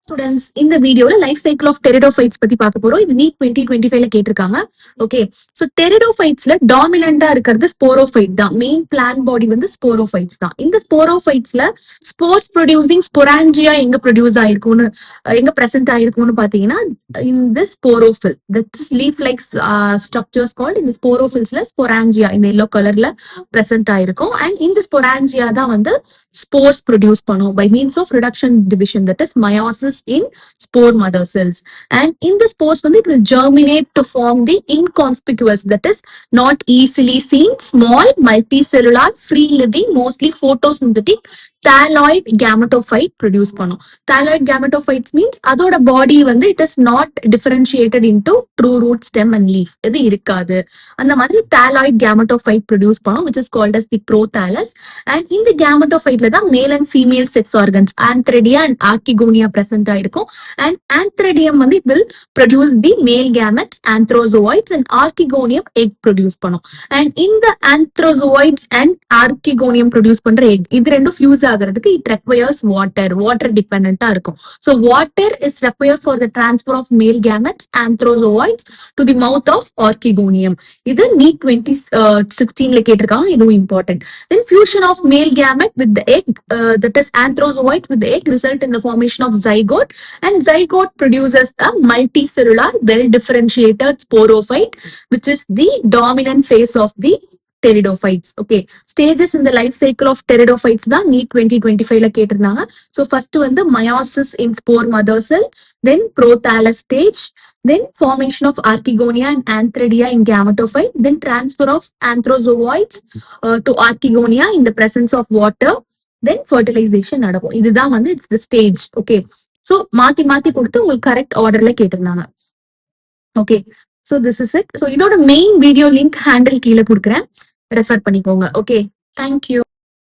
Students இந்த வீடியோல life cycle of pteridophytes பத்தி பார்க்க போறோம். இது நீட் 2025ல கேட்டிருக்காங்க. ஓகே, சோ டெரிடோஃபைட்ஸ்ல டாமினண்டா இருக்கிறது ஸ்போரோஃபைட் தான். மெயின் பிளான் பாடி வந்து ஸ்போரோஃபைட்ஸ் தான். இந்த ஸ்போரோஃபைட்ஸ்ல ஸ்போர்ஸ் ப்ரொடியூசிங் ஸ்பொராஞ்சியா எங்க ப்ரொடியூஸ் ஆயிருக்கும்னு எங்க பிரசன்ட் ஆயிருக்கும்னு பாத்தீங்கன்னா இந்த sporophyll that is leaf like structures called இந்த ஸ்போரோஃபில்ஸ்ல ஸ்பொராஞ்சியா இந்த எல்லோ கலர்ல பிரசன்ட் ஆயிருக்கும். அண்ட் இந்த ஸ்பொராஞ்சியா தான் வந்து spores produce பண்ணும் by means of reduction division, that is meiosis in spore mother cells. And in the spores வந்து it will germinate to form the inconspicuous, that is not easily seen, small multicellular free living mostly photosynthetic thalloid gametophyte produce பண்ணும். Thalloid gametophytes means அதோட body வந்து it is not differentiated into true root, stem and leaf. இது இருக்காது. அந்த மாதிரி thalloid gametophyte produce பண்ணும், which is called as the prothallus. And in the gametophyte தான் male and female sex organs antheridia and archegonia present ஆயிருக்கும். And antheridium வந்து it will produce the male gametes antherozoids and archegonium egg produce பண்ணும். And இந்த antherozoids and archegonium produce பண்ற egg இது ரெண்டும் fuse ஆகிறதுக்கு it requires water டிபெண்டா இருக்கும். So water is required for the transfer of male gametes antherozoids to the mouth of archegonium. இது NEET 2016ல கேட்டிருக்காங்க, இதுவும் important. Then fusion of male gamete with the egg, that is anthrozoites with the egg, result in the formation of zygote, and zygote produces a multicellular well differentiated sporophyte, which is the dominant phase of the pteridophytes. Okay, stages in the life cycle of pteridophytes தான் NEET 2025ல கேட்டிருந்தாங்க. So first வந்து meiosis in spore mother cell, then prothallus stage, then formation of archegonia and antheridia in gametophyte, then transfer of anthrozoites to archegonia in the presence of water, then fertilization நடக்கும். இதுதான் வந்து it's the stage. Okay, so மாத்தி கொடுத்து உங்களுக்கு correct ஆர்டர்ல கேட்டிருந்தாங்க. Okay, so this is it. So இதோட main video link handle கீழே கொடுக்குறேன், ரெஃபர் பண்ணிக்கோங்க. Okay, thank you.